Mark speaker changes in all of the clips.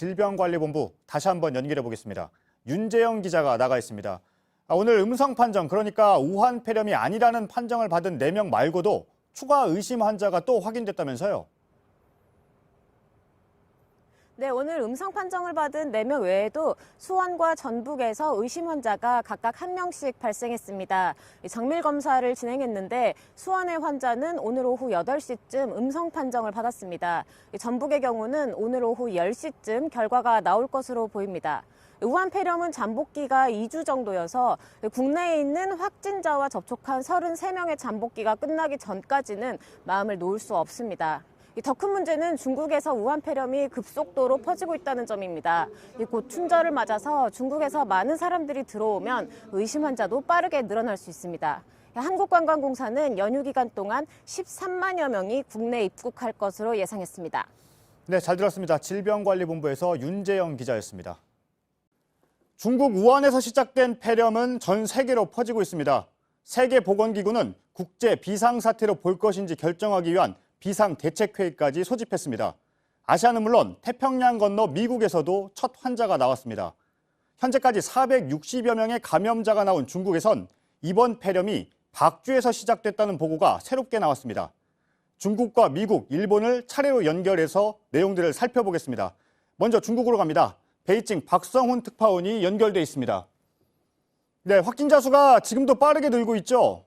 Speaker 1: 질병관리본부 다시 한번 연결해 보겠습니다. 윤재영 기자가 나가 있습니다. 오늘 음성 판정, 그러니까 우한 폐렴이 아니라는 판정을 받은 4명 말고도 추가 의심 환자가 또 확인됐다면서요?
Speaker 2: 네, 오늘 음성 판정을 받은 4명 외에도 수원과 전북에서 의심 환자가 각각 1명씩 발생했습니다. 정밀 검사를 진행했는데 수원의 환자는 오늘 오후 8시쯤 음성 판정을 받았습니다. 전북의 경우는 오늘 오후 10시쯤 결과가 나올 것으로 보입니다. 우한 폐렴은 잠복기가 2주 정도여서 국내에 있는 확진자와 접촉한 33명의 잠복기가 끝나기 전까지는 마음을 놓을 수 없습니다. 더 큰 문제는 중국에서 우한 폐렴이 급속도로 퍼지고 있다는 점입니다. 곧 춘절을 맞아서 중국에서 많은 사람들이 들어오면 의심 환자도 빠르게 늘어날 수 있습니다. 한국관광공사는 연휴 기간 동안 13만여 명이 국내에 입국할 것으로 예상했습니다.
Speaker 1: 네, 잘 들었습니다. 질병관리본부에서 윤재영 기자였습니다. 중국 우한에서 시작된 폐렴은 전 세계로 퍼지고 있습니다. 세계보건기구는 국제 비상사태로 볼 것인지 결정하기 위한 비상대책회의까지 소집했습니다. 아시아는 물론 태평양 건너 미국에서도 첫 환자가 나왔습니다. 현재까지 460여 명의 감염자가 나온 중국에선 이번 폐렴이 박쥐에서 시작됐다는 보고가 새롭게 나왔습니다. 중국과 미국, 일본을 차례로 연결해서 내용들을 살펴보겠습니다. 먼저 중국으로 갑니다. 베이징 박성훈 특파원이 연결돼 있습니다. 네, 확진자 수가 지금도 빠르게 늘고 있죠?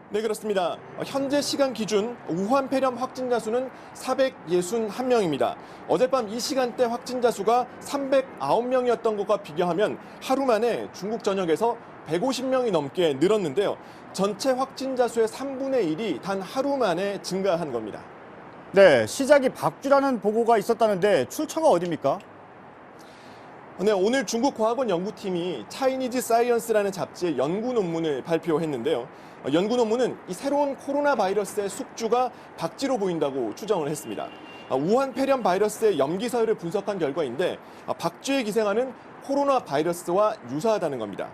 Speaker 3: 네, 그렇습니다. 현재 시간 기준 우한 폐렴 확진자 수는 461명입니다. 어젯밤 이 시간대 확진자 수가 309명이었던 것과 비교하면 하루 만에 중국 전역에서 150명이 넘게 늘었는데요. 전체 확진자 수의 3분의 1이 단 하루 만에 증가한 겁니다.
Speaker 1: 네, 시작이 박쥐라는 보고가 있었다는데 출처가 어디입니까?
Speaker 3: 네, 오늘 중국 과학원 연구팀이 차이니즈 사이언스라는 잡지의 연구 논문을 발표했는데요. 연구 논문은 이 새로운 코로나 바이러스의 숙주가 박쥐로 보인다고 추정을 했습니다. 우한 폐렴 바이러스의 염기서열을 분석한 결과인데 박쥐에 기생하는 코로나 바이러스와 유사하다는 겁니다.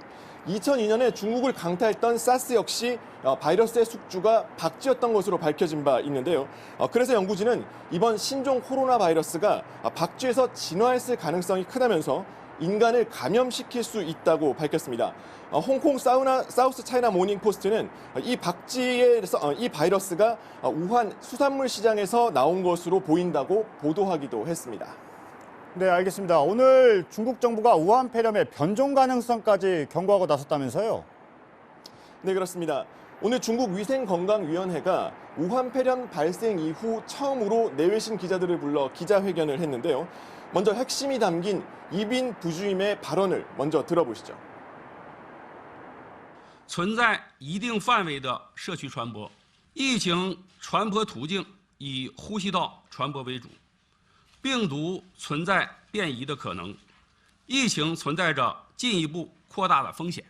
Speaker 3: 2002년에 중국을 강타했던 사스 역시 바이러스의 숙주가 박쥐였던 것으로 밝혀진 바 있는데요. 그래서 연구진은 이번 신종 코로나 바이러스가 박쥐에서 진화했을 가능성이 크다면서 인간을 감염시킬 수 있다고 밝혔습니다. 홍콩 사우스 차이나 모닝 포스트는 이 박쥐에서 이 바이러스가 우한 수산물 시장에서 나온 것으로 보인다고 보도하기도 했습니다.
Speaker 1: 네, 알겠습니다. 오늘 중국 정부가 우한 폐렴의 변종 가능성까지 경고하고 나섰다면서요?
Speaker 3: 네, 그렇습니다. 오늘 중국 위생건강위원회가 우한 폐렴 발생 이후 처음으로 내외신 기자들을 불러 기자회견을 했는데요. 먼저 핵심이 담긴 이빈 부주임의 발언을 먼저 들어보시죠.
Speaker 4: 存在一定范围的社区传播，疫情传播途径以呼吸道传播为主，病毒存在变异的可能，疫情存在着进一步扩大的风险。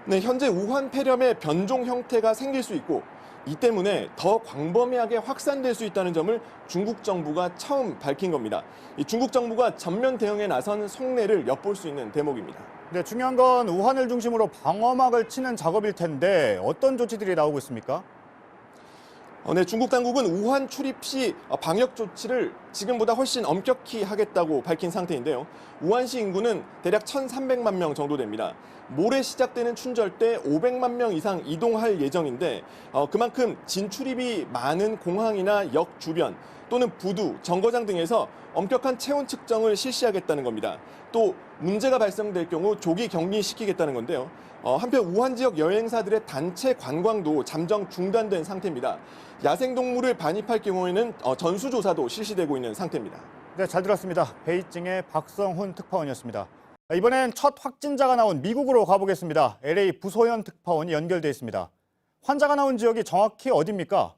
Speaker 3: 네, 현재 우한 폐렴의 변종 형태가 생길 수 있고 이 때문에 더 광범위하게 확산될 수 있다는 점을 중국 정부가 처음 밝힌 겁니다. 이 중국 정부가 전면 대응에 나선 속내를 엿볼 수 있는 대목입니다.
Speaker 1: 네, 중요한 건 우한을 중심으로 방어막을 치는 작업일 텐데 어떤 조치들이 나오고 있습니까?
Speaker 3: 네, 중국 당국은 우한 출입 시 방역 조치를 지금보다 훨씬 엄격히 하겠다고 밝힌 상태인데요. 우한시 인구는 대략 1,300만 명 정도 됩니다. 모레 시작되는 춘절 때 500만 명 이상 이동할 예정인데 그만큼 진출입이 많은 공항이나 역 주변 또는 부두, 정거장 등에서 엄격한 체온 측정을 실시하겠다는 겁니다. 또 문제가 발생될 경우 조기 격리시키겠다는 건데요. 한편 우한 지역 여행사들의 단체 관광도 잠정 중단된 상태입니다. 야생동물을 반입할 경우에는 전수조사도 실시되고 있는 상태입니다.
Speaker 1: 네, 잘 들었습니다. 베이징의 박성훈 특파원이었습니다. 이번엔 첫 확진자가 나온 미국으로 가보겠습니다. LA 부소연 특파원이 연결돼 있습니다. 환자가 나온 지역이 정확히 어디입니까?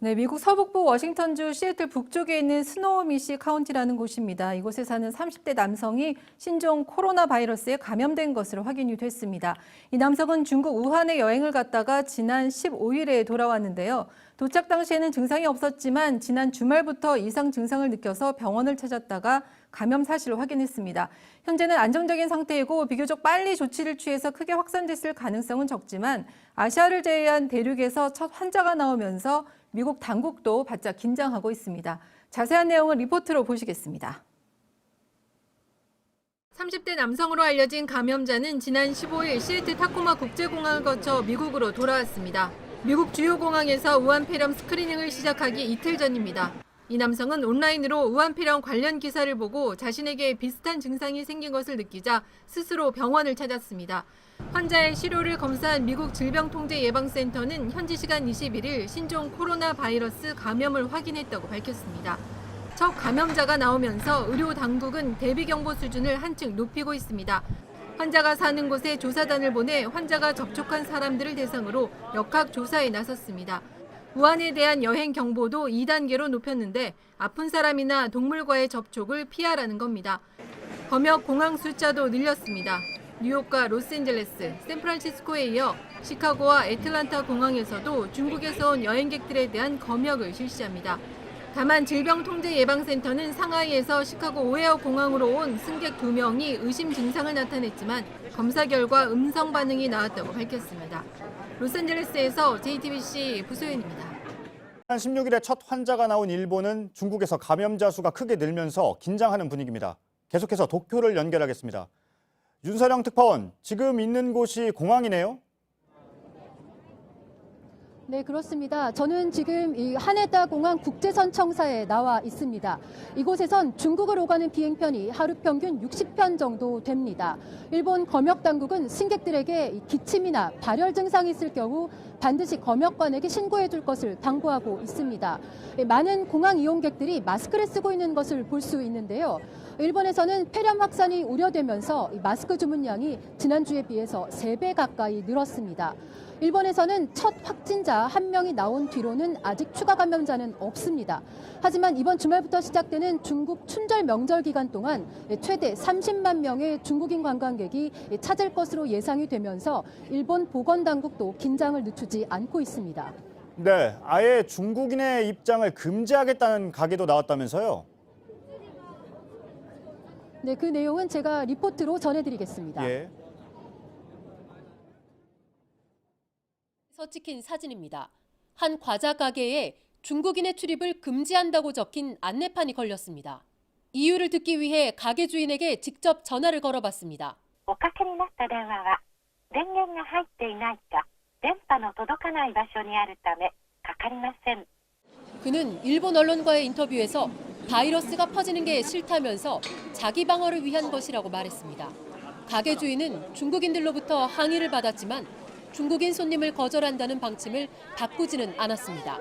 Speaker 5: 네, 미국 서북부 워싱턴주 시애틀 북쪽에 있는 스노우미시 카운티라는 곳입니다. 이곳에 사는 30대 남성이 신종 코로나 바이러스에 감염된 것으로 확인이 됐습니다. 이 남성은 중국 우한에 여행을 갔다가 지난 15일에 돌아왔는데요. 도착 당시에는 증상이 없었지만 지난 주말부터 이상 증상을 느껴서 병원을 찾았다가 감염 사실을 확인했습니다. 현재는 안정적인 상태이고 비교적 빨리 조치를 취해서 크게 확산됐을 가능성은 적지만 아시아를 제외한 대륙에서 첫 환자가 나오면서 미국 당국도 바짝 긴장하고 있습니다. 자세한 내용은 리포트로 보시겠습니다. 30대 남성으로 알려진 감염자는 지난 15일 시애틀 타코마 국제공항을 거쳐 미국으로 돌아왔습니다. 미국 주요 공항에서 우한폐렴 스크리닝을 시작하기 이틀 전입니다. 이 남성은 온라인으로 우한폐렴 관련 기사를 보고 자신에게 비슷한 증상이 생긴 것을 느끼자 스스로 병원을 찾았습니다. 환자의 시료를 검사한 미국 질병통제예방센터는 현지 시간 21일 신종 코로나 바이러스 감염을 확인했다고 밝혔습니다. 첫 감염자가 나오면서 의료 당국은 대비경보 수준을 한층 높이고 있습니다. 환자가 사는 곳에 조사단을 보내 환자가 접촉한 사람들을 대상으로 역학조사에 나섰습니다. 우한에 대한 여행 경보도 2단계로 높였는데 아픈 사람이나 동물과의 접촉을 피하라는 겁니다. 검역 공항 숫자도 늘렸습니다. 뉴욕과 로스앤젤레스, 샌프란시스코에 이어 시카고와 애틀란타 공항에서도 중국에서 온 여행객들에 대한 검역을 실시합니다. 다만 질병통제예방센터는 상하이에서 시카고 오헤어 공항으로 온 승객 2명이 의심 증상을 나타냈지만 검사 결과 음성 반응이 나왔다고 밝혔습니다. 로스앤젤레스에서 JTBC 부소연입니다.
Speaker 1: 지난 16일에 첫 환자가 나온 일본은 중국에서 감염자 수가 크게 늘면서 긴장하는 분위기입니다. 계속해서 도쿄를 연결하겠습니다. 윤서령 특파원, 지금 있는 곳이 공항이네요?
Speaker 6: 네, 그렇습니다. 저는 지금 이 하네다 공항 국제선청사에 나와 있습니다. 이곳에선 중국을 오가는 비행편이 하루 평균 60편 정도 됩니다. 일본 검역 당국은 승객들에게 기침이나 발열 증상이 있을 경우 반드시 검역관에게 신고해 줄 것을 당부하고 있습니다. 많은 공항 이용객들이 마스크를 쓰고 있는 것을 볼 수 있는데요. 일본에서는 폐렴 확산이 우려되면서 마스크 주문량이 지난주에 비해서 3배 가까이 늘었습니다. 일본에서는 첫 확진자 1명이 나온 뒤로는 아직 추가 감염자는 없습니다. 하지만 이번 주말부터 시작되는 중국 춘절 명절 기간 동안 최대 30만 명의 중국인 관광객이 찾을 것으로 예상이 되면서 일본 보건당국도 긴장을 늦추지 않고 있습니다.
Speaker 1: 네, 아예 중국인의 입장을 금지하겠다는 가게도 나왔다면서요?
Speaker 6: 네, 그 내용은 제가 리포트로 전해드리겠습니다.
Speaker 1: 예.
Speaker 7: 찍힌 사진입니다. 한 과자 가게에 중국인의 출입을 금지한다고 적힌 안내판이 걸렸습니다. 이유를 듣기 위해 가게 주인에게 직접 전화를 걸어봤습니다.
Speaker 8: おかけになった電話は電源が入っていないか電波の届かない場所にあるためかかりません.
Speaker 7: 그는 일본 언론과의 인터뷰에서 바이러스가 퍼지는 게 싫다면서 자기 방어를 위한 것이라고 말했습니다. 가게 주인은 중국인들로부터 항의를 받았지만 중국인 손님을 거절한다는 방침을 바꾸지는 않았습니다.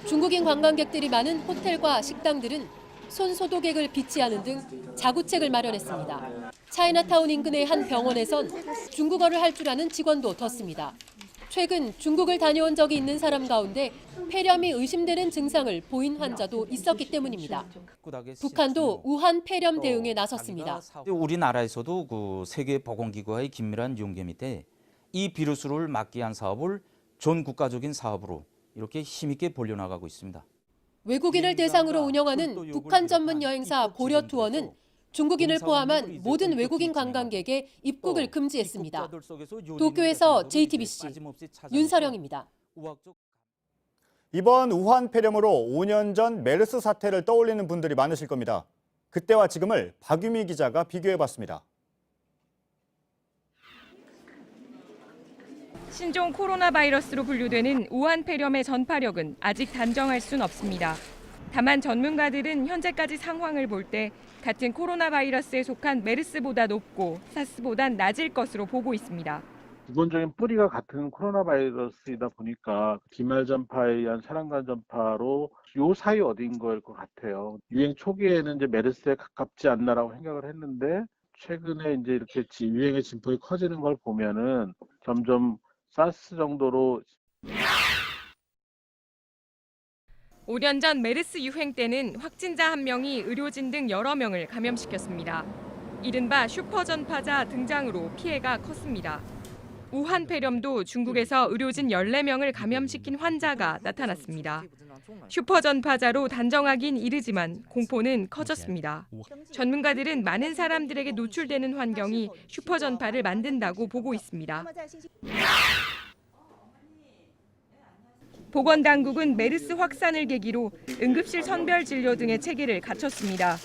Speaker 7: 중국인 관광객들이 많은 호텔과 식당들은 손 소독액을 비치하는 등 자구책을 마련했습니다. 차이나타운 인근의 한 병원에선 중국어를 할 줄 아는 직원도 뒀습니다. 최근 중국을 다녀온 적이 있는 사람 가운데 폐렴이 의심되는 증상을 보인 환자도 있었기 때문입니다. 북한도 우한 폐렴 대응에 나섰습니다.
Speaker 9: 우리나라에서도 그 세계보건기구와의 긴밀한 연계 밑에 이 비루스를 막기 위한 사업을 전 국가적인 사업으로 이렇게 힘있게 벌려나가고 있습니다.
Speaker 7: 외국인을 대상으로 운영하는 북한 전문 여행사 고려투어는 중국인을 포함한 모든 외국인 관광객의 입국을 금지했습니다. 도쿄에서 JTBC 윤서령입니다.
Speaker 1: 이번 우한 폐렴으로 5년 전 메르스 사태를 떠올리는 분들이 많으실 겁니다. 그때와 지금을 박유미 기자가 비교해봤습니다.
Speaker 10: 신종 코로나 바이러스로 분류되는 우한 폐렴의 전파력은 아직 단정할 순 없습니다. 다만 전문가들은 현재까지 상황을 볼 때 같은 코로나 바이러스에 속한 메르스보다 높고 사스보단 낮을 것으로 보고 있습니다.
Speaker 11: 기본적인 뿌리가 같은 코로나 바이러스이다 보니까 비말 전파에 의한 혈안간 전파로 요 사이 어딘 거일 것 같아요. 유행 초기에는 이제 메르스에 가깝지 않나라고 생각을 했는데 최근에 이제 이렇게 유행의 진폭이 커지는 걸 보면은 점점 사스 정도로.
Speaker 10: 5년 전 메르스 유행 때는 확진자 1명이 의료진 등 여러 명을 감염시켰습니다. 이른바 슈퍼 전파자 등장으로 피해가 컸습니다. 우한 폐렴도 중국에서 의료진 14명을 감염시킨 환자가 나타났습니다. 슈퍼 전파자로 단정하긴 이르지만 공포는 커졌습니다. 전문가들은 많은 사람들에게 노출되는 환경이 슈퍼 전파를 만든다고 보고 있습니다. 보건당국은 메르스 확산을 계기로 응급실 선별 진료 등의 체계를 갖췄습니다.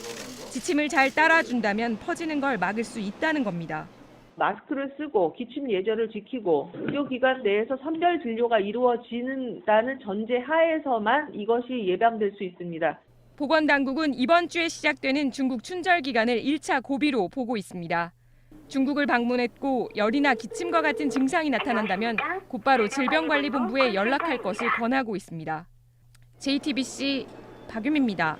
Speaker 10: 지침을 잘 따라준다면 퍼지는 걸 막을 수 있다는 겁니다.
Speaker 12: 마스크를 쓰고 기침 예절을 지키고 의료기관 내에서 선별 진료가 이루어진다는 전제 하에서만 이것이 예방될 수 있습니다.
Speaker 10: 보건당국은 이번 주에 시작되는 중국 춘절 기간을 1차 고비로 보고 있습니다. 중국을 방문했고 열이나 기침과 같은 증상이 나타난다면 곧바로 질병관리본부에 연락할 것을 권하고 있습니다. JTBC 박유미입니다.